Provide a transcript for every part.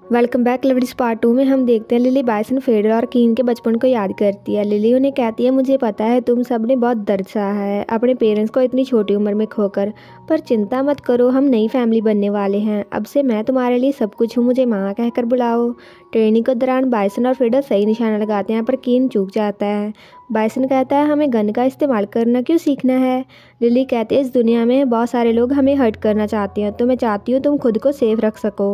Welcome back lovelies part 2 में हम देखते हैं लिली बाइसन फेडर और कीन के बचपन को याद करती है। लिली उन्हें कहती है, मुझे पता है तुम सब ने बहुत दर्द सहा है अपने पेरेंट्स को इतनी छोटी उम्र में खोकर, पर चिंता मत करो, हम नई फैमिली बनने वाले हैं। अब से मैं तुम्हारे लिए सब कुछ हूँ, मुझे माँ कहकर बुलाओ। ट्रेनिंग के दौरान बाइसन और फेडर सही निशाना लगाते हैं पर कीन चूक जाता है। बाइसन कहता है, हमें गन का इस्तेमाल करना क्यों सीखना है। लिली कहती है, इस दुनिया में बहुत सारे लोग हमें हर्ट करना चाहते हैं, तो मैं चाहती हूँ तुम खुद को सेफ रख सको।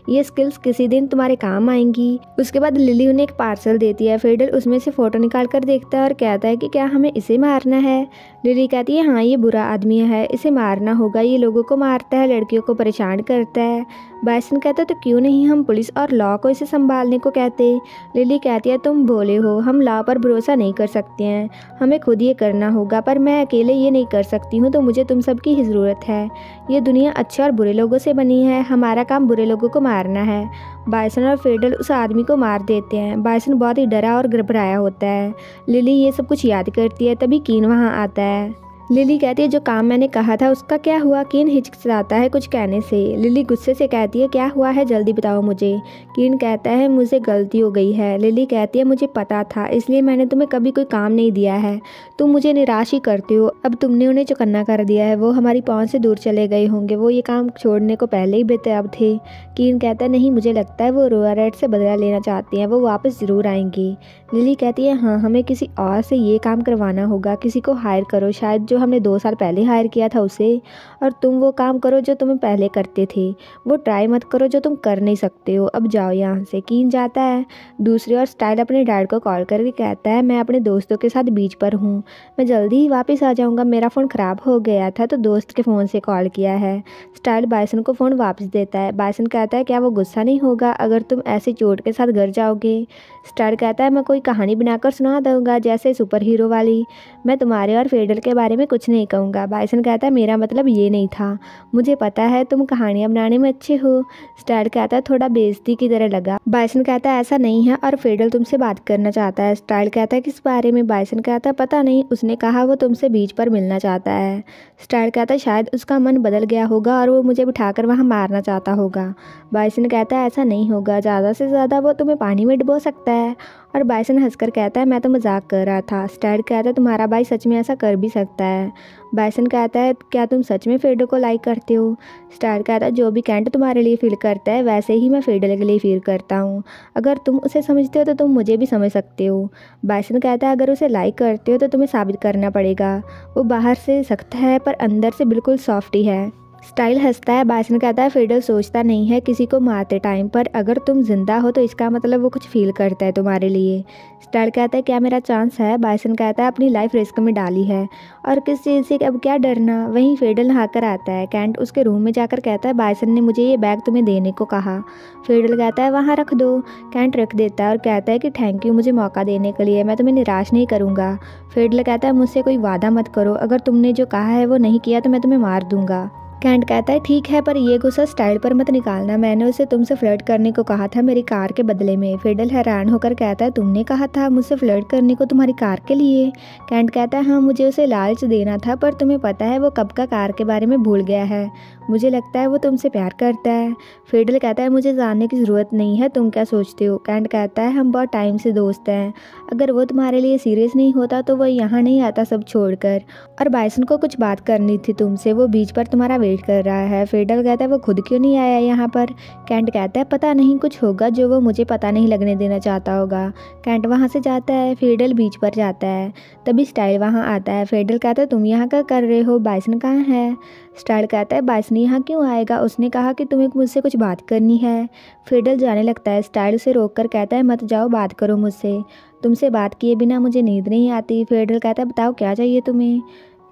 ये स्किल्स किसी दिन तुम्हारे काम आएंगी। उसके बाद लिली उन्हें एक पार्सल देती है। फेडर उसमें से फ़ोटो निकाल कर देखता है और कहता है कि क्या हमें इसे मारना है। लिली कहती है, हाँ ये बुरा आदमी है, इसे मारना होगा, ये लोगों को मारता है, लड़कियों को परेशान करता है। बाइसन कहता है, तो क्यों नहीं हम पुलिस और लॉ को इसे संभालने को कहते। लिली कहती है, तुम भोले हो, हम लॉ पर भरोसा नहीं कर सकते हैं, हमें खुद ये करना होगा, पर मैं अकेले ये नहीं कर सकती हूँ, तो मुझे तुम सबकी ही ज़रूरत है। ये दुनिया अच्छे और बुरे लोगों से बनी है, हमारा काम बुरे लोगों को मारना है। बाइसन और फेडर उस आदमी को मार देते हैं। बाइसन बहुत ही डरा और घबराया होता है। लिली ये सब कुछ याद करती है, तभी कीन वहाँ आता है। लिली कहती है, जो काम मैंने कहा था उसका क्या हुआ। कीन हिचकिचाता है कुछ कहने से। लिली गुस्से से कहती है, क्या हुआ है, जल्दी बताओ मुझे। कीन कहता है, मुझे गलती हो गई है। लिली कहती है, मुझे पता था, इसलिए मैंने तुम्हें कभी कोई काम नहीं दिया है, तुम मुझे निराश ही करते हो। अब तुमने उन्हें चौकन्ना कर दिया है, वो हमारी पहुंच से दूर चले गए होंगे, वो ये काम छोड़ने को पहले ही बेताब थे। कीन कहता है, नहीं, मुझे लगता है वो रोयारेट से बदला लेना चाहती हैं, वो वापस ज़रूर आएंगी। लिली कहती है, हाँ, हमें किसी और से ये काम करवाना होगा, किसी को हायर करो, शायद जो हमने 2 साल पहले हायर किया था उसे, और तुम वो काम करो जो तुम्हें पहले करते थे, वो ट्राई मत करो जो तुम कर नहीं सकते हो, अब जाओ यहाँ से। कीन जाता है। दूसरी ओर स्टाइल अपने डैड को कॉल करके कहता है, मैं अपने दोस्तों के साथ बीच पर हूँ, मैं जल्दी ही वापस आ जाऊँगा, मेरा फ़ोन ख़राब हो गया था तो दोस्त के फ़ोन से कॉल किया है। स्टाइल बाइसन को फ़ोन वापस देता है। बाइसन कहता है, क्या वो गुस्सा नहीं होगा अगर तुम ऐसे चोट के साथ घर जाओगे। स्टाइल कहता है, मैं कोई कहानी बनाकर सुना दूंगा जैसे सुपर हीरो वाली, मैं तुम्हारे और फेडर के बारे में कुछ नहीं कहूँगा। बाइसन कहता है, मेरा मतलब ये नहीं था, मुझे पता है तुम कहानियाँ बनाने में अच्छे हो। स्टाइल कहता है, थोड़ा बेइज्जती की तरह लगा। बाइसन कहता है, ऐसा नहीं है, और फेडर तुमसे बात करना चाहता है। स्टाइल कहता है, किस बारे में। बाइसन कहता है, पता नहीं, उसने कहा वो तुमसे बीच पर मिलना चाहता है। स्टाइल कहता है, शायद उसका मन बदल गया होगा और वो मुझे बिठाकर वहाँ मारना चाहता होगा। बाइसन कहता है, ऐसा नहीं होगा, ज़्यादा से ज़्यादा वो तुम्हें पानी में डुबो सकता है। और बाइसन हंसकर कहता है, मैं तो मजाक कर रहा था। स्टाइल कहता है, तुम्हारा भाई सच में ऐसा कर भी सकता है। बाइसन कहता है, क्या तुम सच में फेडर को लाइक करते हो। स्टाइल कहता है, जो भी कैंट तुम्हारे लिए फील करता है वैसे ही मैं फेडर के लिए फील करता हूँ, अगर तुम उसे समझते हो तो तुम मुझे भी समझ सकते हो। बाइसन कहता है, अगर उसे लाइक करते हो तो तुम्हें साबित करना पड़ेगा, वो बाहर से सख्त है पर अंदर से बिल्कुल सॉफ्ट ही है। स्टाइल हंसता है। बाइसन कहता है, फेडर सोचता नहीं है किसी को मारते टाइम, पर अगर तुम जिंदा हो तो इसका मतलब वो कुछ फील करता है तुम्हारे लिए। स्टाइल कहता है, क्या मेरा चांस है। बाइसन कहता है, अपनी लाइफ रिस्क में डाली है और किस चीज़ से अब क्या डरना। वहीं फेडर नहाकर आता है। कैंट उसके रूम में जाकर कहता है, बाइसन ने मुझे ये बैग तुम्हें देने को कहा। फेडर कहता है, वहाँ रख दो। कैंट रख देता है और कहता है कि थैंक यू मुझे मौका देने के लिए, मैं तुम्हें निराश नहीं करूँगा। फेडर कहता है, मुझसे कोई वादा मत करो, अगर तुमने जो कहा है वो नहीं किया तो मैं तुम्हें मार दूंगा। कैंट कहता है, ठीक है, पर ये गुस्सा स्टाइल पर मत निकालना, मैंने उसे तुमसे फ्लर्ट करने को कहा था मेरी कार के बदले में। फेडर हैरान होकर कहता है, तुमने कहा था मुझसे फ्लर्ट करने को तुम्हारी कार के लिए। कैंट कहता है, हाँ, मुझे उसे लालच देना था, पर तुम्हें पता है वो कब का कार के बारे में भूल गया है, मुझे लगता है वो तुमसे प्यार करता है। फेडर कहता है, मुझे जानने की ज़रूरत नहीं है, तुम क्या सोचते हो। कैंट कहता है, हम बहुत टाइम से दोस्त हैं, अगर वो तुम्हारे लिए सीरियस नहीं होता तो वो यहाँ नहीं आता सब छोड़कर, और बाइसन को कुछ बात करनी थी तुमसे, वो बीच पर तुम्हारा वेट कर रहा है। फेडर कहता है, वो खुद क्यों नहीं आया यहाँ पर। कैंट कहता है, पता नहीं, कुछ होगा जो वो मुझे पता नहीं लगने देना चाहता होगा। कैंट वहाँ से जाता है। फेडर बीच पर जाता है, तभी स्टाइल वहाँ आता है। फेडर कहता है, तुम यहाँ क्या कर रहे हो, बाइसन कहाँ है। स्टाइल कहता है, बाइसन यहाँ क्यों आएगा, उसने कहा कि तुम्हें मुझसे कुछ बात करनी है। फेडर जाने लगता है। स्टाइल उसे रोक कर कहता है, मत जाओ, बात करो मुझसे, तुमसे बात किए बिना मुझे नींद नहीं आती। फेडर कहता है, बताओ क्या चाहिए तुम्हें।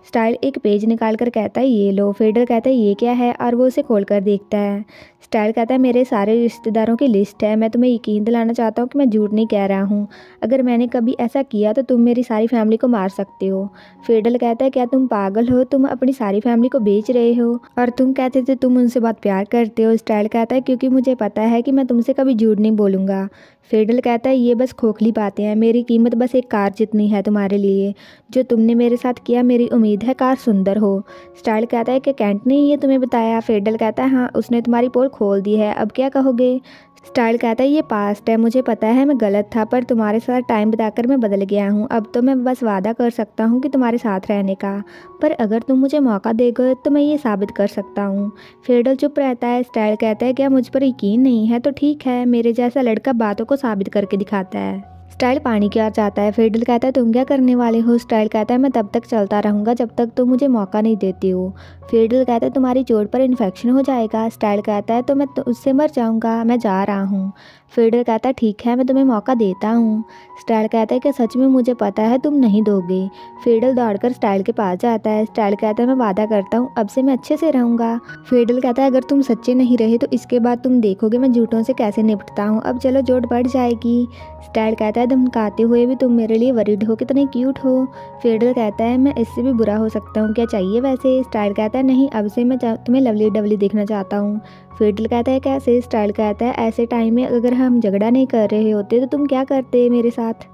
स्टाइल एक पेज निकाल कर कहता है, ये लो। फेडर कहता है, ये क्या है, और वो उसे खोल कर देखता है। स्टाइल कहता है, मेरे सारे रिश्तेदारों की लिस्ट है, मैं तुम्हें यकीन दिलाना चाहता हूँ कि मैं झूठ नहीं कह रहा हूँ, अगर मैंने कभी ऐसा किया तो तुम मेरी सारी फैमिली को मार सकते हो। फेडर कहता है, क्या तुम पागल हो, तुम अपनी सारी फैमिली को बेच रहे हो, और तुम कहते थे तुम उनसे बहुत प्यार करते हो। स्टाइल कहता है, क्योंकि मुझे पता है कि मैं तुमसे कभी झूठ नहीं बोलूँगा। फेडर कहता है, ये बस खोखली बातें हैं, मेरी कीमत बस एक कार जितनी है तुम्हारे लिए, जो तुमने मेरे साथ किया मेरी उम्मीद उम्मीद है कार सुंदर हो। स्टाइल कहता है कि कैंट ने ये तुम्हें बताया। फेडरल कहता है हाँ, उसने तुम्हारी पोल खोल दी है, अब क्या कहोगे। स्टाइल कहता है ये पास्ट है, मुझे पता है मैं गलत था, पर तुम्हारे साथ टाइम बिताकर मैं बदल गया हूँ। अब तो मैं बस वादा कर सकता हूँ कि तुम्हारे साथ रहने का, पर अगर तुम मुझे मौका दोगे तो मैं ये साबित कर सकता हूँ। फेडरल चुप रहता है। स्टाइल कहता है क्या मुझ पर यकीन नहीं है तो ठीक है, मेरे जैसा लड़का बातों को साबित करके दिखाता है। स्टाइल पानी की ओर जाता है। फेडरल कहता है तुम क्या करने वाले हो। स्टाइल कहता है मैं तब तक चलता रहूँगा जब तक तुम मुझे मौका नहीं देती हो। फेडरल कहता है तुम्हारी चोट पर इन्फेक्शन हो जाएगा। स्टाइल कहता है तो मैं उससे मर जाऊँगा, मैं जा रहा हूँ। फेडरल कहता है ठीक है, मैं तुम्हें मौका देता हूँ। स्टाइल कहता है कि सच में मुझे पता है तुम नहीं दोगे। फेडरल दौड़कर स्टाइल के पास जाता है। स्टाइल कहता है मैं वादा करता हूँ अब से मैं अच्छे से रहूँगा। फेडरल कहता है अगर तुम सच्चे नहीं रहे तो इसके बाद तुम देखोगे मैं झूठों से कैसे निपटता हूँ, अब चलो चोट बढ़ जाएगी। स्टाइल कहता है धमकाते हुए भी तुम मेरे लिए वरीड हो, कितने क्यूट हो। फेडरल कहता है मैं इससे भी बुरा हो सकता हूँ, क्या चाहिए वैसे। स्टाइल कहता है नहीं, अब से मैं तुम्हें लवली डवली देखना चाहता हूँ। फेडरल कहता है कैसे। स्टाइल कहता है ऐसे टाइम में अगर हम झगड़ा नहीं कर रहे होते तो तुम क्या करते मेरे साथ।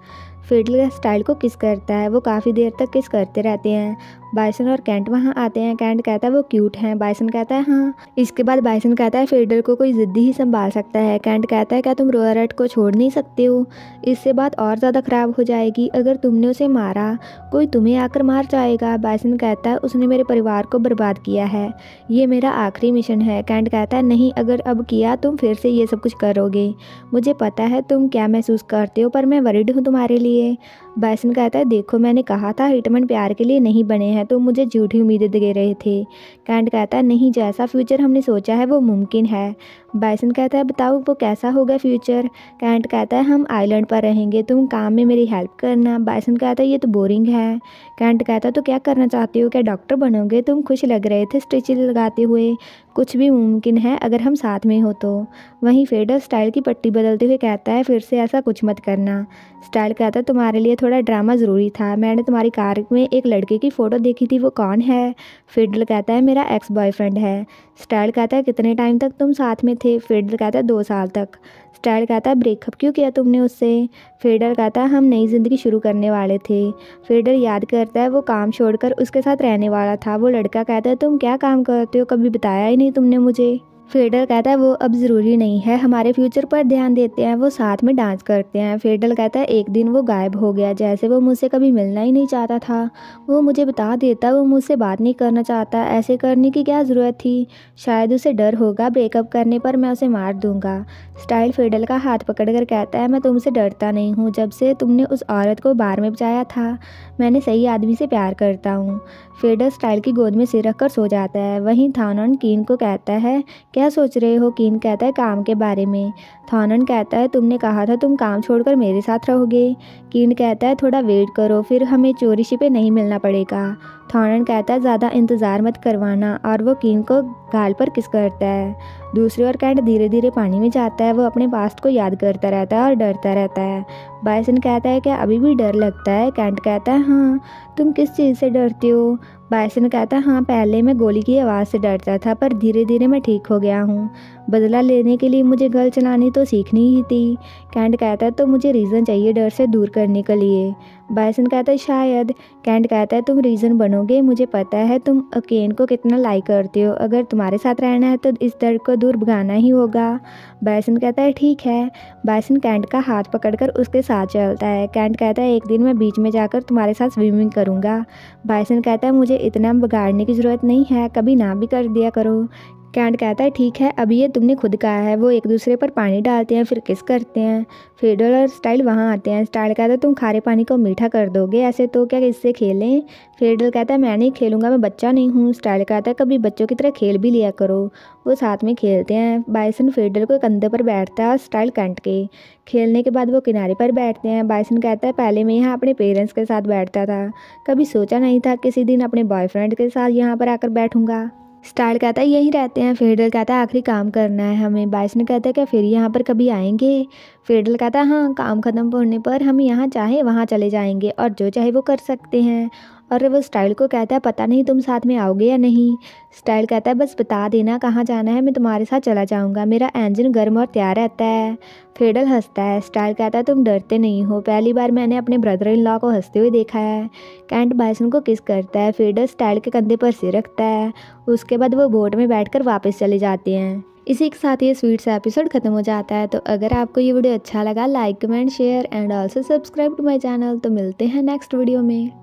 फेडरल स्टाइल को किस करता है, वो काफ़ी देर तक किस करते रहते हैं। बाइसन और कैंट वहाँ आते हैं। कैंट कहता है वो क्यूट हैं। बाइसन कहता है हाँ। इसके बाद बाइसन कहता है फेडरल को कोई ज़िद्दी ही संभाल सकता है। कैंट कहता है क्या तुम रोयरेट को छोड़ नहीं सकते हो, इससे बात और ज़्यादा ख़राब हो जाएगी। अगर तुमने उसे मारा कोई तुम्हें आकर मार जाएगा। बाइसन कहता है उसने मेरे परिवार को बर्बाद किया है, ये मेरा आखिरी मिशन है। कैंट कहता है नहीं, अगर अब किया तुम फिर से ये सब कुछ करोगे, मुझे पता है तुम क्या महसूस करते हो, पर मैं वरीड हूँ तुम्हारे लिए। बाइसन कहता है देखो मैंने कहा था हिटमैन प्यार के लिए नहीं बने हैं, तुम मुझे झूठी उम्मीदें दे रहे थे। कैंट कहता है नहीं, जैसा फ्यूचर हमने सोचा है वो मुमकिन है। बाइसन कहता है बताओ वो कैसा होगा फ्यूचर। कैंट कहता है हम आइलैंड पर रहेंगे, तुम काम में मेरी हेल्प करना। बाइसन कहता है ये तो बोरिंग है। कैंट कहता है तो क्या करना चाहते हो, क्या डॉक्टर बनोगे, तुम खुश लग रहे थे स्टिचेज लगाते हुए, कुछ भी मुमकिन है अगर हम साथ में हो तो। वहीं फेडरल स्टाइल की पट्टी बदलते हुए कहता है फिर से ऐसा कुछ मत करना। स्टाइल कहता है तुम्हारे लिए थोड़ा ड्रामा ज़रूरी था, मैंने तुम्हारी कार में एक लड़के की फ़ोटो देखी थी, वो कौन है। फेडरल कहता है मेरा एक्स बॉयफ्रेंड है। स्टाइल कहता है कितने टाइम तक तुम साथ में थे। फेडरल कहता है 2 साल तक। स्टाइल कहता है ब्रेकअप क्यों किया तुमने उससे। फेडरल कहता है हम नई ज़िंदगी शुरू करने वाले थे। फेडरल याद करता है वो काम छोड़कर उसके साथ रहने वाला था। वो लड़का कहता है तुम क्या काम करते हो, कभी बताया ही नहीं तुमने मुझे। फेडरल कहता है वो अब ज़रूरी नहीं है, हमारे फ्यूचर पर ध्यान देते हैं, वो साथ में डांस करते हैं। फेडरल कहता है एक दिन वो गायब हो गया, जैसे वो मुझसे कभी मिलना ही नहीं चाहता था। वो मुझे बता देता वो मुझसे बात नहीं करना चाहता, ऐसे करने की क्या ज़रूरत थी, शायद उसे डर होगा ब्रेकअप करने पर मैं उसे मार दूंगा। स्टाइल फेडरल का हाथ पकड़कर कहता है मैं तुमसे डरता नहीं हूँ, जब से तुमने उस औरत को बार में बचाया था मैंने सही आदमी से प्यार करता हूँ। फेडरल स्टाइल की गोद में सिर रखकर सो जाता है। वहीं थॉर्नटन कीन को कहता है क्या सोच रहे हो। कीन कहता है काम के बारे में। थॉर्नटन कहता है तुमने कहा था तुम काम छोड़कर मेरे साथ रहोगे। कीन कहता है थोड़ा वेट करो, फिर हमें चोरी छिपे नहीं मिलना पड़ेगा। थॉर्नटन कहता है ज़्यादा इंतज़ार मत करवाना, और वो कीन को गाल पर किस करता है। दूसरी ओर कैंट धीरे धीरे पानी में जाता है। वो अपने पास्ट को याद करता रहता है और डरता रहता है। बाइसन कहता है क्या अभी भी डर लगता है। कैंट कहता है हाँ। तुम किस चीज़ से डरते हो। बाइसन कहता है हाँ, पहले मैं गोली की आवाज़ से डरता था, पर धीरे धीरे मैं ठीक हो गया हूँ। बदला लेने के लिए मुझे गन चलानी तो सीखनी ही थी। कैंट कहता है तो मुझे रीज़न चाहिए डर से दूर करने के लिए। बाइसन कहता है शायद। कैंट कहता है तुम रीज़न बनोगे, मुझे पता है तुम केन को कितना लाइक करते हो, अगर तुम्हारे साथ रहना है तो इस डर को दूर भगाना ही होगा। बाइसन कहता है ठीक है। बाइसन कैंट का हाथ पकड़कर उसके साथ चलता है। कैंट कहता है एक दिन मैं बीच में जाकर तुम्हारे साथ स्विमिंग करूँगा। बाइसन कहता है मुझे इतना बिगाड़ने की ज़रूरत नहीं है, कभी ना भी कर दिया करो। कैंट कहता है ठीक है, अभी ये तुमने खुद कहा है। वो एक दूसरे पर पानी डालते हैं फिर किस करते हैं। फेडरल और स्टाइल वहाँ आते हैं। स्टाइल कहता है तुम खारे पानी को मीठा कर दोगे, ऐसे तो क्या इससे खेलें। फेडरल कहता है मैं नहीं खेलूँगा, मैं बच्चा नहीं हूँ। स्टाइल कहता है कभी बच्चों की तरह खेल भी लिया करो। वो साथ में खेलते हैं। बाइसन फेडरल को कंधे पर बैठता है और स्टाइल कैंट के। खेलने के बाद वो किनारे पर बैठते हैं। बाइसन कहता है पहले मैं यहाँ अपने पेरेंट्स के साथ बैठता था, कभी सोचा नहीं था किसी दिन अपने बॉयफ्रेंड के साथ यहाँ पर आकर बैठूँगा। स्टाइल कहता है यहीं रहते हैं। फेडरल कहता है आखिरी काम करना है हमें। बाइसन कहता है क्या फिर यहाँ पर कभी आएंगे। फेडरल कहता है हाँ, काम ख़त्म होने पर हम यहाँ चाहे वहाँ चले जाएंगे और जो चाहे वो कर सकते हैं। और वो स्टाइल को कहता है पता नहीं तुम साथ में आओगे या नहीं। स्टाइल कहता है बस बता देना कहाँ जाना है, मैं तुम्हारे साथ चला जाऊँगा, मेरा इंजन गर्म और तैयार रहता है। फेडल हंसता है। स्टाइल कहता है तुम डरते नहीं हो, पहली बार मैंने अपने ब्रदर इन लॉ को हंसते हुए देखा है। कैंट बाइसन को किस करता है। फेडल स्टाइल के कंधे पर सिर रखता है। उसके बाद वो बोट में बैठकर वापस चले जाते हैं। इसी के साथ ये स्वीट सा एपिसोड खत्म हो जाता है। तो अगर आपको ये वीडियो अच्छा लगा, like comment share and also subscribe to my channel. तो मिलते हैं नेक्स्ट वीडियो में।